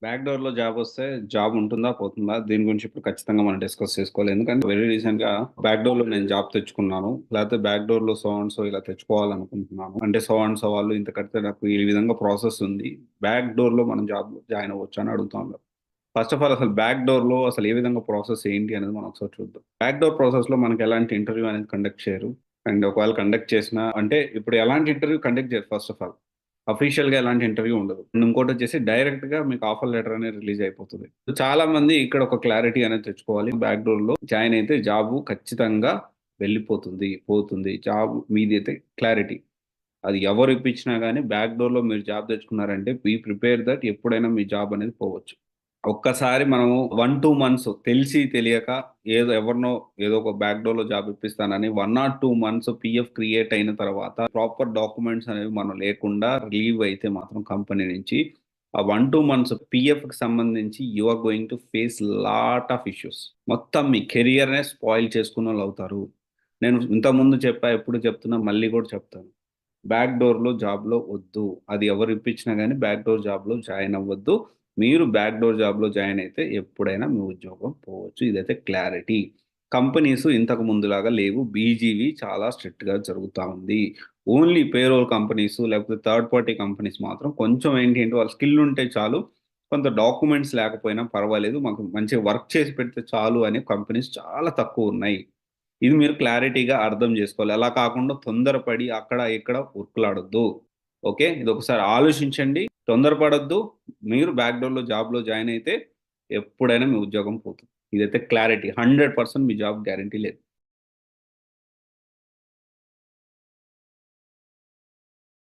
Back డోర్‌లో జాబొస్తే job ఉంటుందా? పోతుందా? దీని గురించి ఇప్పుడు ఖచ్చితంగా మనం డిస్కస్ చేసుకోవాలి. ఎందుకంటే వెరీ రీసెంట్‌గా బ్యాక్ డోర్‌లో నేను జాబ్ తెచ్చుకున్నాను. లేతే బ్యాక్ డోర్‌లో సో అండ్ సో ఇలా తెచ్చుకోవాలనుకుంటున్నాను. అంటే సో అండ్ సో వాళ్ళు ఇంత కడితే నాకు ఈ విధంగా ప్రాసెస్ ఉంది. బ్యాక్ డోర్‌లో మనం జాబ్ జాయిన్ అవ్వొచ్చా అని అడుగుతా ఉన్నారు. ఫస్ట్ ఆఫ్ ఆల్ అసలు బ్యాక్ డోర్‌లో అసలు ఏ విధంగా ప్రాసెస్ ఏంటి అనేది మనం ఒకసారి చూద్దాం. బ్యాక్ డోర్ ప్రాసెస్‌లో మనకి ఎలాంటి ఇంటర్వ్యూ అనేది కండక్ట్ చేయరు. అండ్ ఒకవేళ కండక్ట్ చేసినా అంటే ఇప్పుడు ఎలాంటి ఇంటర్వ్యూ కండక్ట్ చేయరు ఫస్ట్ ఆఫ్ ఆల్. అఫీషియల్‌గా ఎలాంటి ఇంటర్వ్యూ ఉండదు. అండ్ ఇంకోటొచ్చేసి డైరెక్ట్‌గా మీకు ఆఫర్ లెటర్ అనేది రిలీజ్ అయిపోతది. చాలా మంది ఇక్కడ ఒక క్లారిటీ అనేది తెచ్చుకోవాలి. బ్యాక్ డోర్‌లో జాయిన్ అయితే జాబు ఖచ్చితంగా వెళ్ళిపోతుంది, పోతుంది. జాబ్ మీదైతే క్లారిటీ. అది ఎవరు ఇప్పించినా గాని బ్యాక్ డోర్‌లో మీరు జాబ్ తెచ్చుకున్నారంటే బీ ప్రిపేర్ దట్ ఎప్పుడైనా మీ జాబ్ అనేది పోవచ్చు. ఒక్కసారి మనము 1, 2 మంత్స్ తెలిసి తెలియక ఏదో ఎవరినో ఏదో ఒక బ్యాక్ డోర్‌లో జాబ్ ఇప్పిస్తానని 1 ఆర్ 2 మంత్స్ పీఎఫ్ క్రియేట్ అయిన తర్వాత ప్రాపర్ డాక్యుమెంట్స్ అనేవి మనం లేకుండా లీవ్ అయితే మాత్రం కంపెనీ నుంచి ఆ 1, 2 మంత్స్ పీఎఫ్‌కి సంబంధించి you are going to face lot of issues. మొత్తం మీ కెరియర్‌నే స్పాయిల్ చేసుకున్నోళ్ళవుతారు. నేను ఇంతకుముందు చెప్పా, ఎప్పుడు చెప్తున్నా, మళ్ళీ కూడా చెప్తాను. బ్యాక్ డోర్‌లో జాబ్‌లో వద్దు. అది ఎవరు ఇప్పించినా గాని బ్యాక్ డోర్ జాబ్‌లో జాయిన్ అవ్వద్దు. మీరు బ్యాక్ డోర్ జాబ్‌లో జాయిన్ అయితే ఎప్పుడైనా మీ ఉద్యోగం పోవచ్చు. ఇదైతే క్లారిటీ. కంపెనీస్ ఇంతకు ముందులాగా లేవు. బీజీవీ చాలా స్ట్రిక్ట్‌గా జరుగుతా ఉంది. ఓన్లీ పేరోల్ కంపెనీస్ లేకపోతే థర్డ్ పార్టీ కంపెనీస్ మాత్రం కొంచెం ఏంటి అంటే వాళ్ళ స్కిల్ ఉంటే చాలు. కొంత డాక్యుమెంట్స్ లేకపోయినా పర్వాలేదు. మాకు మంచిగా వర్క్ చేసి పెడితే చాలు అనే కంపెనీస్ చాలా తక్కువున్నాయి. ఇది మీరు క్లారిటీగా అర్థం జేసుకోవాలి. అలా కాకుండా తొందరపడి అక్కడ, ఇక్కడ ఉరుకులాడొద్దు. ఓకే. ఇదొకసారి ఆలోచించండి. తొందరపడొద్దు. మీరు బ్యాక్ డోర్‌లో జాబ్‌లో జాయిన్ అయితే ఎప్పుడైనా మీ ఉద్యోగం పోతుంది. ఇదైతే క్లారిటీ. 100% మీ జాబ్ గ్యారంటీ లేదు.